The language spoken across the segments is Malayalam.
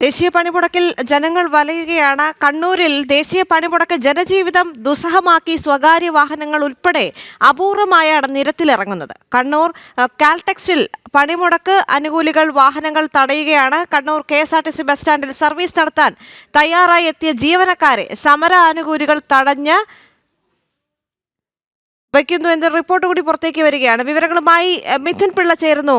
ദേശീയ പണിമുടക്കിൽ ജനങ്ങൾ വലയുകയാണ്. കണ്ണൂരിൽ ദേശീയ പണിമുടക്ക് ജനജീവിതം ദുസ്സഹമാക്കി സ്വകാര്യ വാഹനങ്ങൾ ഉൾപ്പെടെ അപൂർവമായാണ് നിരത്തിലിറങ്ങുന്നത്. കണ്ണൂർ കാൽടെക്സിൽ പണിമുടക്ക് അനുകൂലികൾ വാഹനങ്ങൾ തടയുകയാണ്. കണ്ണൂർ KSRTC ബസ് സ്റ്റാൻഡിൽ സർവീസ് നടത്താൻ തയ്യാറായി എത്തിയ ജീവനക്കാരെ സമര അനുകൂലികൾ തടഞ്ഞ് വയ്ക്കുന്നു എന്ന റിപ്പോർട്ട് കൂടി പുറത്തേക്ക് വരികയാണ്. വിവരങ്ങളുമായി മിഥുൻ പിള്ള ചേരുന്നു.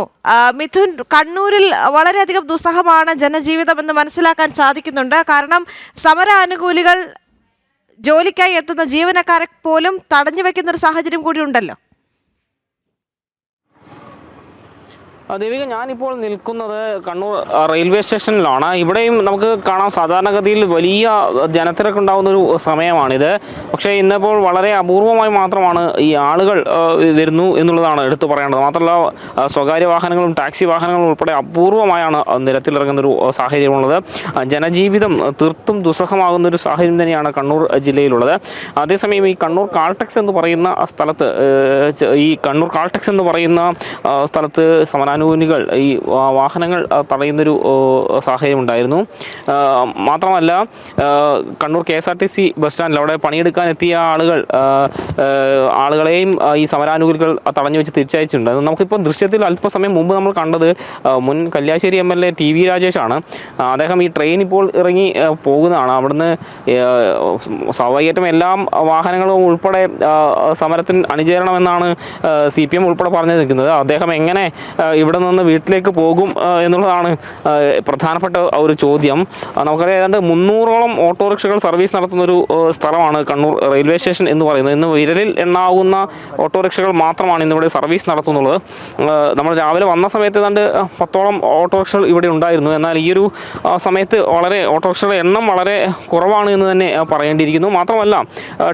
മിഥുൻ, കണ്ണൂരിൽ വളരെയധികം ദുസ്സഹമാണ് ജനജീവിതം എന്ന് മനസ്സിലാക്കാൻ സാധിക്കുന്നുണ്ട്. കാരണം സമരാനുകൂലികൾ ജോലിക്കായി എത്തുന്ന ജീവനക്കാരെ പോലും തടഞ്ഞു വെക്കുന്ന ഒരു സാഹചര്യം കൂടി ഉണ്ടല്ലോ. ദേവിക, ഞാനിപ്പോൾ നിൽക്കുന്നത് കണ്ണൂർ റെയിൽവേ സ്റ്റേഷനിലാണ്. ഇവിടെയും നമുക്ക് കാണാം, സാധാരണഗതിയിൽ വലിയ ജനത്തിരക്കുണ്ടാകുന്നൊരു സമയമാണിത്. പക്ഷേ ഇന്നിപ്പോൾ വളരെ അപൂർവമായി മാത്രമാണ് ഈ ആളുകൾ വരുന്നു എന്നുള്ളതാണ് എടുത്തു പറയേണ്ടത്. മാത്രമല്ല, സ്വകാര്യ വാഹനങ്ങളും ടാക്സി വാഹനങ്ങളും ഉൾപ്പെടെ അപൂർവമായാണ് നിരത്തിലിറങ്ങുന്നൊരു സാഹചര്യമുള്ളത്. ജനജീവിതം തീർത്തും ദുസ്സഹമാകുന്നൊരു സാഹചര്യം തന്നെയാണ് കണ്ണൂർ ജില്ലയിലുള്ളത്. അതേസമയം ഈ കണ്ണൂർ കാൾടെക്സ് എന്ന് പറയുന്ന സ്ഥലത്ത് സമരാനുകൂലികൾ ഈ വാഹനങ്ങൾ തടയുന്നൊരു സാഹചര്യം ഉണ്ടായിരുന്നു. മാത്രമല്ല, കണ്ണൂർ KSRTC ബസ് സ്റ്റാൻഡിൽ അവിടെ പണിയെടുക്കാൻ എത്തിയ ആളുകളെയും ഈ സമരാനുകൂലികൾ തടഞ്ഞു വെച്ച് തിരിച്ചയച്ചിട്ടുണ്ട്. നമുക്കിപ്പോൾ ദൃശ്യത്തിൽ അല്പസമയം മുമ്പ് നമ്മൾ കണ്ടത് മുൻ കല്യാശ്ശേരി MLA TV രാജേഷാണ്. അദ്ദേഹം ഈ ട്രെയിൻ ഇപ്പോൾ ഇറങ്ങി പോകുന്നതാണ്. അവിടുന്ന് സ്വാഭാവികമായിട്ടും എല്ലാ വാഹനങ്ങളും ഉൾപ്പെടെ സമരത്തിന് അണിചേരണമെന്നാണ് CPM ഉൾപ്പെടെ പറഞ്ഞു നിൽക്കുന്നത്. അദ്ദേഹം എങ്ങനെ ഇവിടെ നിന്ന് വീട്ടിലേക്ക് പോകും എന്നുള്ളതാണ് പ്രധാനപ്പെട്ട ഒരു ചോദ്യം. നമുക്കറിയാം, ഏതാണ്ട് 300ഓളം ഓട്ടോറിക്ഷകൾ സർവീസ് നടത്തുന്നൊരു സ്ഥലമാണ് കണ്ണൂർ റെയിൽവേ സ്റ്റേഷൻ എന്ന് പറയുന്നത്. ഇന്ന് വിരലിൽ എണ്ണാവുന്ന ഓട്ടോറിക്ഷകൾ മാത്രമാണ് ഇന്നിവിടെ സർവീസ് നടത്തുന്നുള്ളത്. നമ്മൾ രാവിലെ വന്ന സമയത്ത് ഏതാണ്ട് 10ഓളം ഓട്ടോറിക്ഷകൾ ഇവിടെ ഉണ്ടായിരുന്നു. എന്നാൽ ഈ ഒരു സമയത്ത് ഓട്ടോറിക്ഷകളുടെ എണ്ണം വളരെ കുറവാണ് എന്ന് തന്നെ പറയേണ്ടിയിരിക്കുന്നു. മാത്രമല്ല,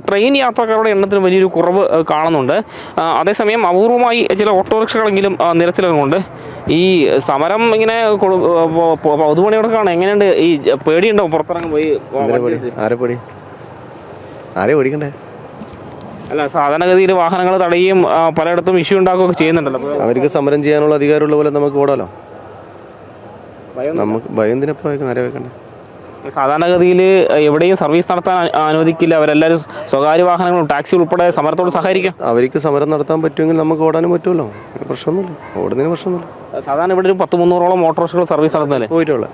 ട്രെയിൻ യാത്രക്കാരുടെ എണ്ണത്തിന് വലിയൊരു കുറവ് കാണുന്നുണ്ട്. അതേസമയം അപൂർവമായി ചില ഓട്ടോറിക്ഷകളെങ്കിലും നിരത്തിലിറങ്ങുന്നുണ്ട്. ഈ സമരം ഇങ്ങനെ പൊതുപണിയോടൊക്കെയാണ്. എങ്ങനെയുണ്ട്? ഈ പേടിയുണ്ടോ പുറത്തിറങ്ങുമ്പോൾ? അല്ല, സാധാരണഗതിയിൽ വാഹനങ്ങൾ തടയുകയും പലയിടത്തും ഇഷ്യൂ ഉണ്ടാക്കുകയൊക്കെ ചെയ്യുന്നുണ്ടല്ലോ. അവർക്ക് സമരം ചെയ്യാനുള്ള അധികാരമുള്ള പോലെ നമുക്ക് ഓടാലോ. നമുക്ക് ഭയം എന്തിനാ വെക്കണ്ടേ? സാധാരണഗതിയിൽ എവിടെയും സർവീസ് നടത്താൻ അനുവദിക്കില്ല. അവരെല്ലാവരും സ്വകാര്യ വാഹനങ്ങളും ടാക്സി ഉൾപ്പെടെ സമരത്തോട് സഹകരിക്കും. അവർക്ക് സമരം നടത്താൻ പറ്റുമെങ്കിൽ നമുക്ക് ഓടാനും പറ്റുമല്ലോ. പ്രശ്നമൊന്നുമില്ല, ഓടുന്നതിന് പ്രശ്നമൊന്നുമില്ല. സാധാരണ ഇവിടെ ഒരു 300-300ഓളം ഓട്ടോറിക്ഷകൾ സർവീസ് നടത്തുന്നല്ലേ പോയിട്ടുള്ള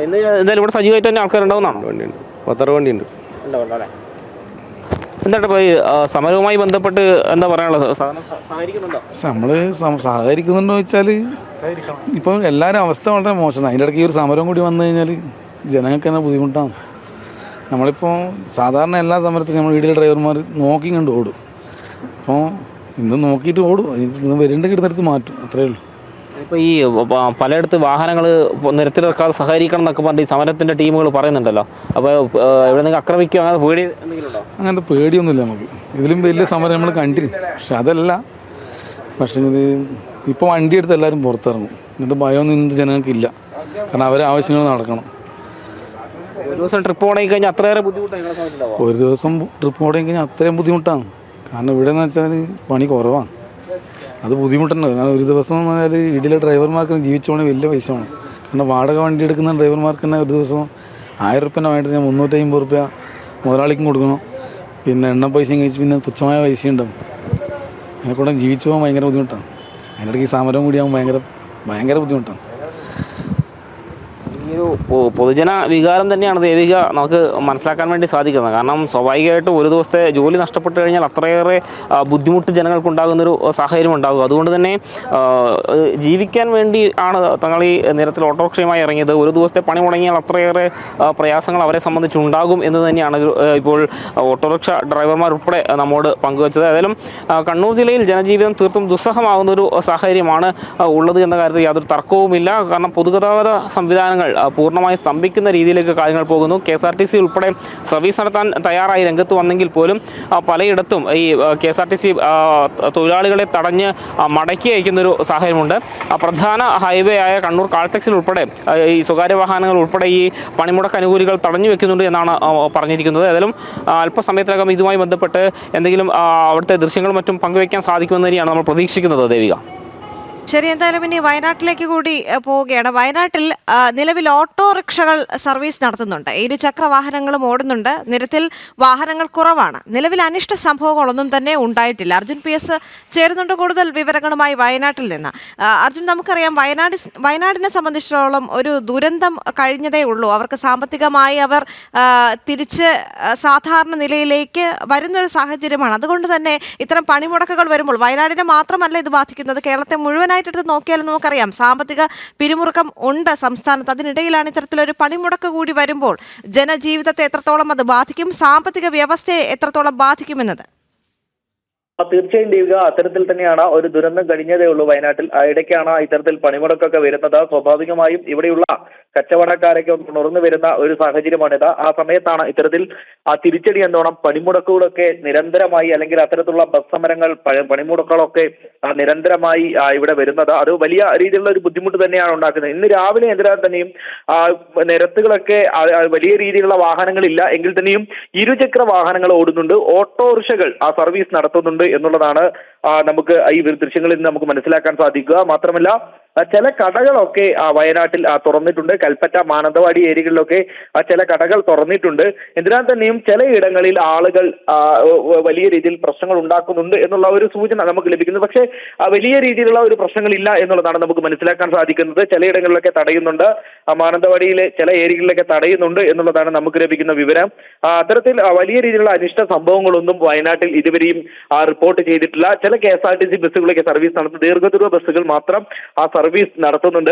എന്തായാലും ഇവിടെ സജീവമായിട്ട് തന്നെ ആൾക്കാരുണ്ടാവുന്നതാണ്. വണ്ടിയുണ്ട്, 10 വണ്ടിയുണ്ട്. എന്താണ് ഇപ്പോൾ ഈ സമരവുമായി ബന്ധപ്പെട്ട് എന്താ പറയാനുള്ളത്? നമ്മൾ സഹകരിക്കുന്നുണ്ടോ വെച്ചാൽ ഇപ്പം എല്ലാവരും അവസ്ഥ വളരെ മോശമാണ്. അതിൻ്റെ ഇടയ്ക്ക് ഈ ഒരു സമരം കൂടി വന്നു കഴിഞ്ഞാൽ ജനങ്ങൾക്ക് തന്നെ ബുദ്ധിമുട്ടാണ്. നമ്മളിപ്പോൾ സാധാരണ എല്ലാ സമരത്തിനും നമ്മൾ വീട്ടിലെ ഡ്രൈവർമാർ നോക്കി കണ്ട് ഓടും. അപ്പോൾ ഇന്ന് നോക്കിയിട്ട് ഓടും, ഇന്ന് വരേണ്ട കിടന്നെടുത്ത് മാറ്റും, അത്രയേ ഉള്ളൂ. ഇപ്പോൾ ഈ പലയിടത്ത് വാഹനങ്ങൾ നിരത്തിലിറക്കാതെ സഹകരിക്കണം എന്നൊക്കെ പറഞ്ഞ് ഈ സമരത്തിൻ്റെ ടീമുകൾ പറയുന്നുണ്ടല്ലോ. അപ്പോൾ എവിടെ നിങ്ങൾ ആക്രമിക്കുക അങ്ങനെ പേടി എന്തെങ്കിലും ഉണ്ടോ? അങ്ങനത്തെ പേടിയൊന്നുമില്ല നമുക്ക്. ഇതിലും വലിയ സമരം നമ്മൾ കണ്ടിരുന്നു. പക്ഷെ അതല്ല, പക്ഷേ ഇത് ഇപ്പോൾ വണ്ടിയെടുത്ത് എല്ലാവരും പുറത്തിറങ്ങും. ഇങ്ങനത്തെ ഭയമൊന്നും ഇന്ന് ജനങ്ങൾക്കില്ല. കാരണം അവരെ ആവശ്യങ്ങൾ നടക്കണം. ഒരു ദിവസം ട്രിപ്പ് പോകണമെങ്കിൽ കഴിഞ്ഞാൽ അത്രയേറെ ബുദ്ധിമുട്ടാണ്. ഒരു ദിവസം ട്രിപ്പ് പോകണമെങ്കിൽ കഴിഞ്ഞാൽ അത്രയും ബുദ്ധിമുട്ടാണ്. കാരണം ഇവിടെ എന്ന് വെച്ചാൽ പണി കുറവാണ്, അത് ബുദ്ധിമുട്ടുണ്ട്. കാരണം ഒരു ദിവസം എന്ന് പറഞ്ഞാൽ ഇടിയിലെ ഡ്രൈവർമാർക്ക് ജീവിച്ചു പോകണമെങ്കിൽ വലിയ പൈസ വേണം. കാരണം വാടക വണ്ടി എടുക്കുന്ന ഡ്രൈവർമാർക്ക് തന്നെ ഒരു ദിവസം 1000 റുപ്യൻ്റെ വേണ്ടി ഞാൻ 350 റുപ്യ മുതലാളിക്കും കൊടുക്കണം. പിന്നെ എണ്ണ പൈസയും കഴിച്ച് പിന്നെ തുച്ഛമായ പൈസ ഉണ്ടാവും. അതിനെക്കൂടെ ജീവിച്ചു പോകാൻ ഭയങ്കര ബുദ്ധിമുട്ടാണ്. അതിനിടയ്ക്ക് ഈ സമരം കൂടിയാകുമ്പോൾ ഭയങ്കര ബുദ്ധിമുട്ടാണ്. ഈ ഒരു പൊതുജന വികാരം തന്നെയാണ് ദേവിക നമുക്ക് മനസ്സിലാക്കാൻ വേണ്ടി സാധിക്കുന്നത്. കാരണം സ്വാഭാവികമായിട്ടും ഒരു ദിവസത്തെ ജോലി നഷ്ടപ്പെട്ട് കഴിഞ്ഞാൽ അത്രയേറെ ബുദ്ധിമുട്ട് ജനങ്ങൾക്കുണ്ടാകുന്നൊരു സാഹചര്യം ഉണ്ടാകും. അതുകൊണ്ട് തന്നെ ജീവിക്കാൻ വേണ്ടി ആണ് തങ്ങൾ ഈ നിരത്തിൽ ഓട്ടോറിക്ഷയുമായി ഇറങ്ങിയത്. ഒരു ദിവസത്തെ പണി മുടങ്ങിയാൽ അത്രയേറെ പ്രയാസങ്ങൾ അവരെ സംബന്ധിച്ചുണ്ടാകും എന്ന് തന്നെയാണ് ഇപ്പോൾ ഓട്ടോറിക്ഷ ഡ്രൈവർമാർ ഉൾപ്പെടെ നമ്മോട് പങ്കുവച്ചത്. ഏതായാലും കണ്ണൂർ ജില്ലയിൽ ജനജീവിതം തീർത്തും ദുസ്സഹമാകുന്നൊരു സാഹചര്യമാണ് ഉള്ളത് എന്ന കാര്യത്തിൽ യാതൊരു തർക്കവുമില്ല. കാരണം പൊതുഗതാഗത സംവിധാനങ്ങൾ പൂർണ്ണമായി സ്തംഭിക്കുന്ന രീതിയിലേക്ക് കാര്യങ്ങൾ പോകുന്നു. KSRTC ഉൾപ്പെടെ സർവീസ് നടത്താൻ തയ്യാറായി രംഗത്ത് വന്നെങ്കിൽ പോലും പലയിടത്തും ഈ KSRTC തൊഴിലാളികളെ തടഞ്ഞ് മടക്കി അയക്കുന്നൊരു സാഹചര്യമുണ്ട്. പ്രധാന ഹൈവേ ആയ കണ്ണൂർ കാൾടെക്സിൽ ഉൾപ്പെടെ ഈ സ്വകാര്യ വാഹനങ്ങൾ ഉൾപ്പെടെ ഈ പണിമുടക്ക് അനുകൂലികൾ തടഞ്ഞു വെക്കുന്നുണ്ട് എന്നാണ് പറഞ്ഞിരിക്കുന്നത്. ഏതായാലും അല്പസമയത്തിനകം ഇതുമായി ബന്ധപ്പെട്ട് എന്തെങ്കിലും അവിടുത്തെ ദൃശ്യങ്ങളും മറ്റും പങ്കുവയ്ക്കാൻ സാധിക്കുമെന്ന് തന്നെയാണ് നമ്മൾ പ്രതീക്ഷിക്കുന്നത്. ദേവിക. ശരി, എന്തായാലും ഇനി വയനാട്ടിലേക്ക് കൂടി പോവുകയാണ്. വയനാട്ടിൽ നിലവിൽ ഓട്ടോറിക്ഷകൾ സർവീസ് നടത്തുന്നുണ്ട്, ഇരുചക്ര വാഹനങ്ങളും ഓടുന്നുണ്ട്, നിരത്തിൽ വാഹനങ്ങൾ കുറവാണ്. നിലവിൽ അനിഷ്ട സംഭവങ്ങളൊന്നും തന്നെ ഉണ്ടായിട്ടില്ല. അർജുൻ PS ചേരുന്നുണ്ട് കൂടുതൽ വിവരങ്ങളുമായി വയനാട്ടിൽ നിന്ന്. അർജുൻ, നമുക്കറിയാം വയനാടിനെ സംബന്ധിച്ചിടത്തോളം ഒരു ദുരന്തം കഴിഞ്ഞതേ ഉള്ളൂ. അവർക്ക് സാമ്പത്തികമായി അവർ തിരിച്ച് സാധാരണ നിലയിലേക്ക് വരുന്നൊരു സാഹചര്യമാണ്. അതുകൊണ്ട് തന്നെ ഇത്തരം പണിമുടക്കുകൾ വരുമ്പോൾ വയനാടിനെ മാത്രമല്ല ഇത് ബാധിക്കുന്നത്, കേരളത്തെ മുഴുവനായിട്ട് എടുത്ത് നോക്കിയാലും നമുക്കറിയാം സാമ്പത്തിക പിരിമുറുക്കം ഉണ്ട് സംസ്ഥാനത്ത്. അതിനിടയിലാണ് ഇത്തരത്തിലൊരു പണിമുടക്ക് കൂടി വരുമ്പോൾ ജനജീവിതത്തെ എത്രത്തോളം അത് ബാധിക്കും, സാമ്പത്തിക വ്യവസ്ഥയെ എത്രത്തോളം ബാധിക്കുമെന്നത്? തീർച്ചയായും ദേവിക, അത്തരത്തിൽ തന്നെയാണ്. ഒരു ദുരന്തം കഴിഞ്ഞതേ ഉള്ളൂ വയനാട്ടിൽ. ഇടയ്ക്കാണ് ഇത്തരത്തിൽ പണിമുടക്കൊക്കെ വരുന്നത്. സ്വാഭാവികമായും ഇവിടെയുള്ള കച്ചവടക്കാരൊക്കെ ഉണർന്നു വരുന്ന ഒരു സാഹചര്യമാണിത്. ആ സമയത്താണ് ഇത്തരത്തിൽ തിരിച്ചടി എന്നോണം പണിമുടക്കുകളൊക്കെ നിരന്തരമായി, അല്ലെങ്കിൽ അത്തരത്തിലുള്ള ബസ് സമരങ്ങൾ, പണിമുടക്കുകളൊക്കെ നിരന്തരമായി ഇവിടെ വരുന്നത്. അത് വലിയ രീതിയിലുള്ള ഒരു ബുദ്ധിമുട്ട് തന്നെയാണ് ഉണ്ടാക്കുന്നത്. ഇന്ന് രാവിലെ എന്തിനാൽ തന്നെയും നിരത്തുകളൊക്കെ വലിയ രീതിയിലുള്ള വാഹനങ്ങളില്ല എങ്കിൽ തന്നെയും ഇരുചക്ര വാഹനങ്ങൾ ഓടുന്നുണ്ട്, ഓട്ടോറിക്ഷകൾ സർവീസ് നടത്തുന്നുണ്ട് എന്നുള്ളതാണ് നമുക്ക് ഈ ദൃശ്യങ്ങളിൽ നിന്ന് നമുക്ക് മനസ്സിലാക്കാൻ സാധിക്കുക. മാത്രമല്ല ചില കടകളൊക്കെ വയനാട്ടിൽ തുറന്നിട്ടുണ്ട്. കൽപ്പറ്റ, മാനന്തവാടി ഏരിയകളിലൊക്കെ ചില കടകൾ തുറന്നിട്ടുണ്ട്. എന്തിനാൽ തന്നെയും ചിലയിടങ്ങളിൽ ആളുകൾ വലിയ രീതിയിൽ പ്രശ്നങ്ങൾ ഉണ്ടാക്കുന്നുണ്ട് എന്നുള്ള ഒരു സൂചന നമുക്ക് ലഭിക്കുന്നു. പക്ഷേ വലിയ രീതിയിലുള്ള ഒരു പ്രശ്നങ്ങളില്ല എന്നുള്ളതാണ് നമുക്ക് മനസ്സിലാക്കാൻ സാധിക്കുന്നത്. ചിലയിടങ്ങളിലൊക്കെ തടയുന്നുണ്ട്, മാനന്തവാടിയിലെ ചില ഏരിയകളിലൊക്കെ തടയുന്നുണ്ട് എന്നുള്ളതാണ് നമുക്ക് ലഭിക്കുന്ന വിവരം. അത്തരത്തിൽ വലിയ രീതിയിലുള്ള അനിഷ്ട സംഭവങ്ങളൊന്നും വയനാട്ടിൽ ഇതുവരെയും റിപ്പോർട്ട് ചെയ്തിട്ടില്ല. ചില KSRTC ബസ്സുകളൊക്കെ സർവീസ് നടത്തുന്നു, ദീർഘദൂര ബസ്സുകൾ മാത്രം സർവീസ് നടത്തുന്നുണ്ട്.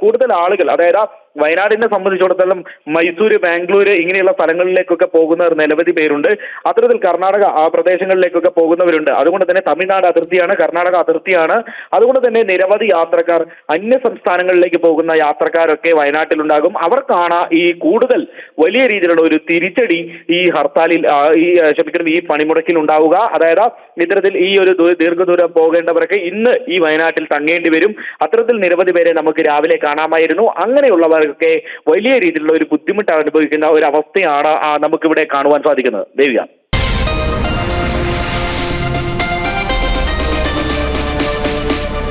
കൂടുതൽ ആളുകൾ, അതായത് വയനാടിനെ സംബന്ധിച്ചിടത്തോളം മൈസൂര്, ബാംഗ്ലൂര് ഇങ്ങനെയുള്ള സ്ഥലങ്ങളിലേക്കൊക്കെ പോകുന്നവർ നിരവധി പേരുണ്ട്. അത്തരത്തിൽ കർണാടക പ്രദേശങ്ങളിലേക്കൊക്കെ പോകുന്നവരുണ്ട്. അതുകൊണ്ട് തന്നെ തമിഴ്നാട് അതിർത്തിയാണ്, കർണാടക അതിർത്തിയാണ്. അതുകൊണ്ട് തന്നെ നിരവധി യാത്രക്കാർ, അന്യ സംസ്ഥാനങ്ങളിലേക്ക് പോകുന്ന യാത്രക്കാരൊക്കെ വയനാട്ടിലുണ്ടാകും. അവർക്കാണ് ഈ കൂടുതൽ വലിയ രീതിയിലുള്ള ഒരു തിരിച്ചടി ഈ ഹർത്താലിൽ ഈ പണിമുടക്കിൽ ഉണ്ടാവുക. അതായത് ഇത്തരത്തിൽ ഈ ഒരു ദീർഘദൂരം പോകേണ്ടവരൊക്കെ ഇന്ന് ഈ വയനാട്ടിൽ തങ്ങേണ്ടി വരും. അത്തരത്തിൽ നിരവധി പേരെ നമുക്ക് രാവിലെ കാണാമായിരുന്നു. അങ്ങനെയുള്ളവർക്കൊക്കെ വലിയ രീതിയിലുള്ള ഒരു ബുദ്ധിമുട്ട് അനുഭവിക്കുന്ന ഒരു അവസ്ഥയാണ് നമുക്കിവിടെ കാണുവാൻ സാധിക്കുന്നത്. ദേവിക.